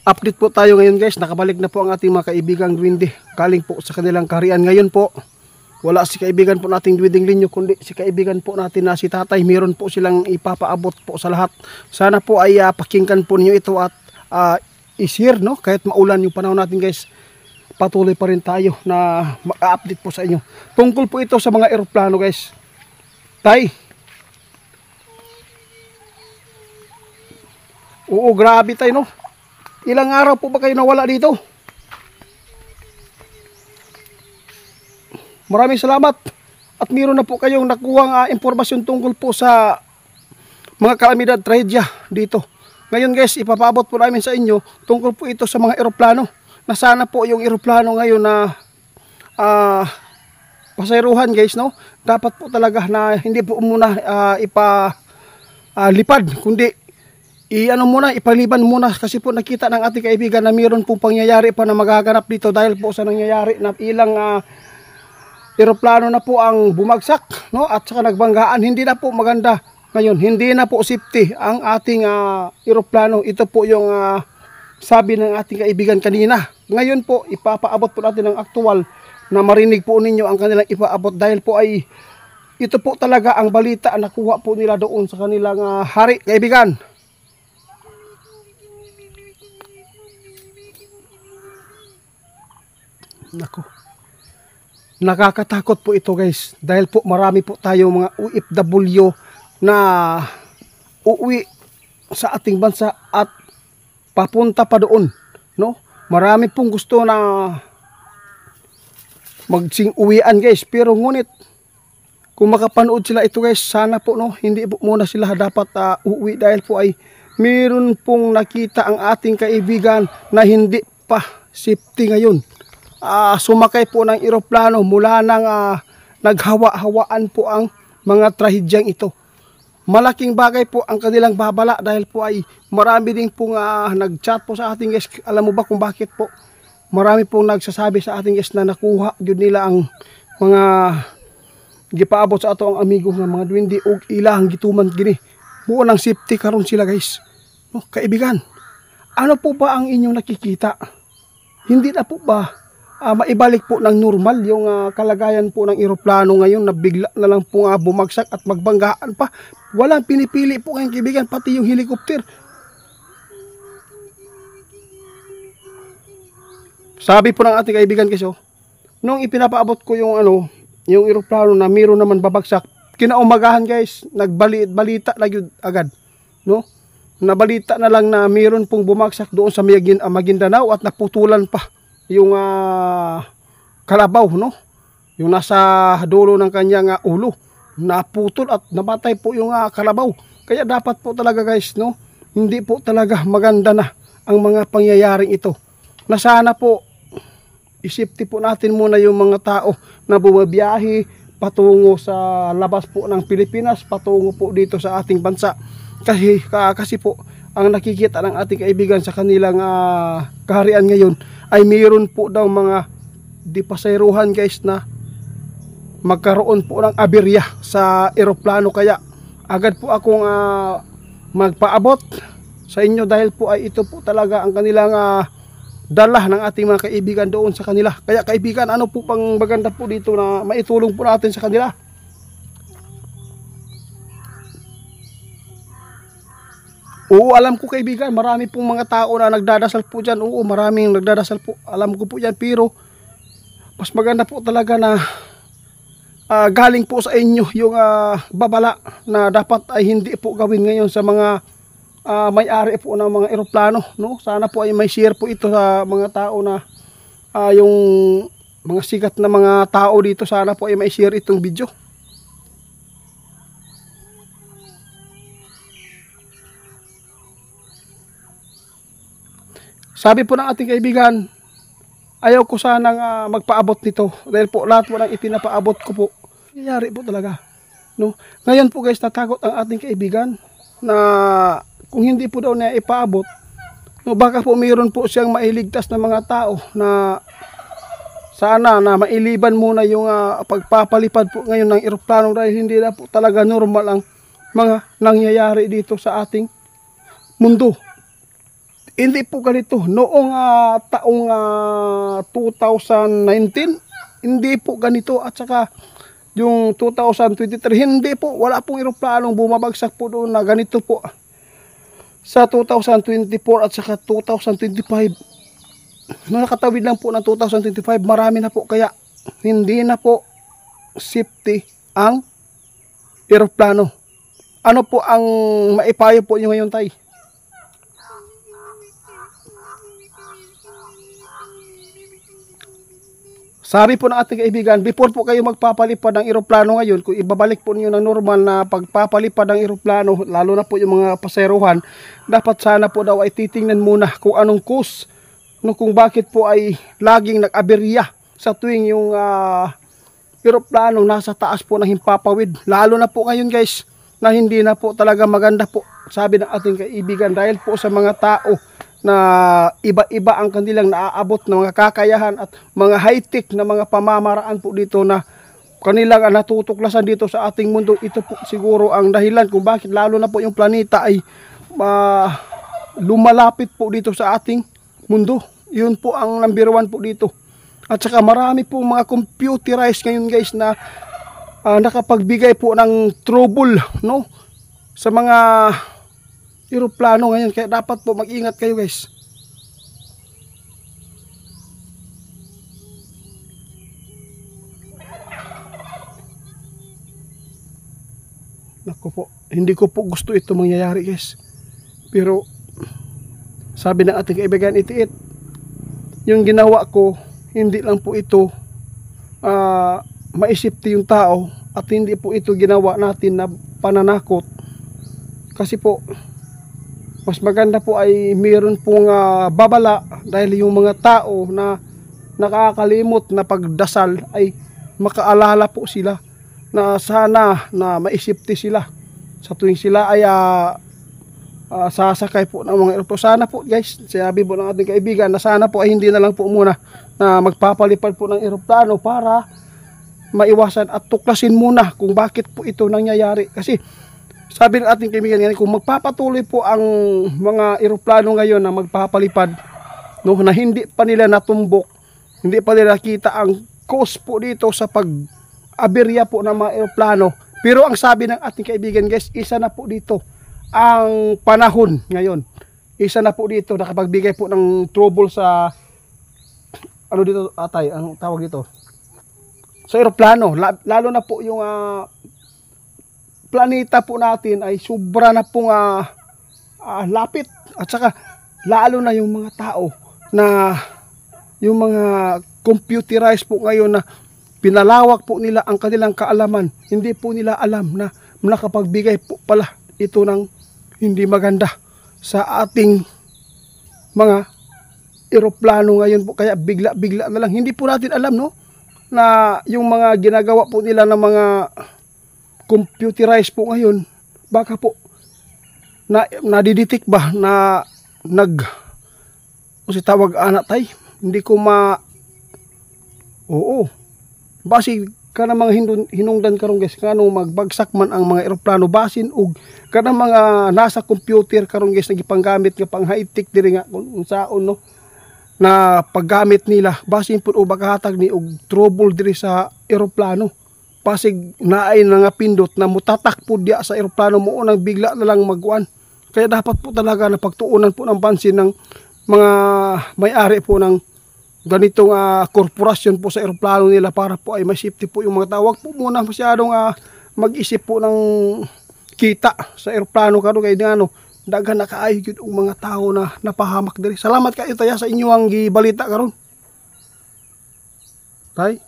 Update po tayo ngayon guys, nakabalik na po ang ating mga kaibigang Duwende galing po sa kanilang kaharian. Ngayon po, wala si kaibigan po nating Duwending Linyo, kundi si kaibigan po natin na si Tatay. Meron po silang ipapaabot po sa lahat. Sana po ay pakinggan po ninyo ito at i-share, no? Kahit maulan yung panahon natin guys, patuloy pa rin tayo na mag-update po sa inyo. Tungkol po ito sa mga eroplano guys. Tay, oo, grabe tayo, no? Ilang araw po ba kayo nawala dito? Maraming salamat. At meron na po kayong nakuhang impormasyon tungkol po sa mga kalamidad, trahedya dito. Ngayon guys, ipapaabot po namin sa inyo tungkol po ito sa mga eroplano. Na sana po yung eroplano ngayon na pasayruhan guys, no? Dapat po talaga na hindi po muna lipad, kundi ipaliban muna, kasi po nakita ng ating kaibigan na mayroon pong pangyayari pa na magaganap dito dahil po sa nangyayari na ilang eroplano na po ang bumagsak, no? At saka nagbanggaan. Hindi na po maganda ngayon, hindi na po safety ang ating eroplano. Ito po yung sabi ng ating kaibigan kanina. Ngayon po ipapaabot po natin ng aktual na marinig po ninyo ang kanilang ipaabot, dahil po ay ito po talaga ang balita na nakuha po nila doon sa kanilang hari, kaibigan. Nako, nakakatakot po ito guys, dahil po marami po tayo mga OFW na uuwi sa ating bansa at papunta pa doon, no? Marami pong gusto na magsing-uwian guys, pero ngunit kung makapanood sila ito guys, sana po, no, hindi po muna sila dapat uuwi, dahil po ay meron pong nakita ang ating kaibigan na hindi pa safety ngayon. Sumakay po ng eroplano mula nang naghawa-hawaan po ang mga trahedyang ito. Malaking bagay po ang kanilang babala, dahil po ay marami din pong nag-chat po sa ating guys. Alam mo ba kung bakit po? Marami pong nagsasabi sa ating guys na nakuha yun nila ang mga gipaabot sa ato ang amigo ng mga Duwende o ilang gituman gini. Buo ng safety karon sila guys. No, kaibigan, ano po ba ang inyong nakikita? Hindi na po ba maibalik po ng normal yung kalagayan po ng eroplano ngayon na bigla na lang po bumagsak at magbanggaan pa? Walang pinipili po kayong kaibigan, pati yung helicopter. Sabi po ng ating kaibigan kasi, nung ipinapaabot ko yung yung eroplano na mayroon naman babagsak, kinaumagahan guys, nagbalita na yun agad, no? Nabalita na lang na mayroon pong bumagsak doon sa Maguindanao at naputulan pa yung kalabaw, no? Yung nasa dulo ng kanyang ulo, naputol at namatay po yung kalabaw. Kaya dapat po talaga guys, no, hindi po talaga maganda na ang mga pangyayaring ito. Na sana po isipti po natin muna yung mga tao na bumabiyahe patungo sa labas po ng Pilipinas, patungo po dito sa ating bansa. Kasi po ang nakikita ng ating kaibigan sa kanilang kaharian ngayon ay mayroon po daw mga dipasayruhan guys na magkaroon po ng aberya sa eroplano. Kaya agad po akong magpaabot sa inyo, dahil po ay ito po talaga ang kanilang dala ng ating mga kaibigan doon sa kanila. Kaya kaibigan, ano po pang maganda po dito na maitulong po natin sa kanila? Oo, alam ko kaibigan, marami pong mga tao na nagdadasal po dyan. Oo, maraming nagdadasal po. Alam ko po yan, pero mas maganda po talaga na galing po sa inyo yung babala na dapat ay hindi po gawin ngayon sa mga may-ari po ng mga eroplano, no? Sana po ay may share po ito sa mga tao na yung mga sikat na mga tao dito. Sana po ay may share itong video. Sabi po ng ating kaibigan, ayaw ko sanang magpaabot nito, dahil po lahat po ng ipinapaabot ko po, nangyayari po talaga, no? Ngayon po guys, natakot ang ating kaibigan na kung hindi po daw niya ipaabot, no, baka po mayroon po siyang mailigtas na mga tao na sana na mailiban muna yung pagpapalipad po ngayon ng eroplano, dahil hindi na po talaga normal ang mga nangyayari dito sa ating mundo. Hindi po ganito. Noong taong 2019, hindi po ganito. At saka yung 2023, hindi po. Wala pong eroplanong bumabagsak po doon na ganito po. Sa 2024 at saka 2025, nakatawid lang po ng 2025, marami na po. Kaya hindi na po safety ang eroplano. Ano po ang maipayo po nyo ngayon, tay? Sabi po ng ating kaibigan, before po kayo magpapalipad ng eroplano ngayon, kung ibabalik po niyo ng normal na pagpapalipad ng eroplano, lalo na po yung mga paserohan, dapat sana po daw ay titingnan muna kung anong course, no, kung bakit po ay laging nag-aberya sa tuwing yung eroplano nasa taas po ng himpapawid. Lalo na po ngayon guys, na hindi na po talaga maganda po, sabi ng ating kaibigan, dahil po sa mga tao na iba-iba ang kanilang naaabot na mga kakayahan at mga high-tech na mga pamamaraan po dito na kanilang natutuklasan dito sa ating mundo. Ito po siguro ang dahilan kung bakit lalo na po yung planeta ay lumalapit po dito sa ating mundo. Yun po ang number 1 po dito. At saka marami po mga computerized ngayon guys na nakapagbigay po ng trouble, no, sa mga eroplano ngayon. Kaya dapat po mag-ingat kayo guys. Naku po, hindi ko po gusto ito mangyayari guys. Pero sabi ng ating kaibigan itiit, yung ginawa ko, hindi lang po ito maisipti yung tao, at hindi po ito ginawa natin na pananakot. Kasi po mas maganda po ay mayroon pong babala, dahil yung mga tao na nakakalimot na pagdasal ay makaalala po sila na sana na maisipti sila sa tuwing sila ay sasakay po ng mga eroplano. Sana po guys, sabi po ng ating kaibigan na sana po ay hindi na lang po muna na magpapalipad po ng eroplano para maiwasan at tuklasin muna kung bakit po ito nangyayari. Kasi sabi ng ating kaibigan ngayon, kung magpapatuloy po ang mga eroplano ngayon na magpapalipad, no, na hindi pa nila natumbok, hindi pa nila nakita ang cause po dito sa pag-aberya po ng mga eroplano. Pero ang sabi ng ating kaibigan guys, isa na po dito ang panahon ngayon. Isa na po dito nakapagbigay po ng trouble sa ano dito atay, ang tawag dito, sa eroplano. Lalo na po yung planeta po natin ay sobra na pong lapit. At saka lalo na yung mga tao na yung mga computerized po ngayon na pinalawak po nila ang kanilang kaalaman. Hindi po nila alam na nakapagbigay po pala ito ng hindi maganda sa ating mga eroplano ngayon po. Kaya bigla na lang, hindi po natin alam, no, na yung mga ginagawa po nila ng mga computerized po ngayon, baka po nadidetect ba na kasi tawag tay, hindi ko oo, basi kana mga hinungdan karon guys, kanong magbagsak man ang mga eroplano, basin og kana mga nasa computer karon guys, nagipanggamit nga pang high-tech diri nga kung saon, no, na paggamit nila, basin po o bakahatag ni og trouble diri sa eroplano. Pasig naay na nga pindot na mutatak po diya sa eroplano mo, nang bigla na lang magkuan. Kaya dapat po talaga na pagtuunan po ng pansin ng mga may-ari po ng ganitong korporasyon po sa eroplano nila, para po ay may safety po yung mga tawag po muna masyadong mag-isip po ng kita sa eroplano karon, kay ano daghan na kaayo gyud og mga tao na napahamak diri. Salamat kayo taya sa inyo ang gibalita karon. Tay.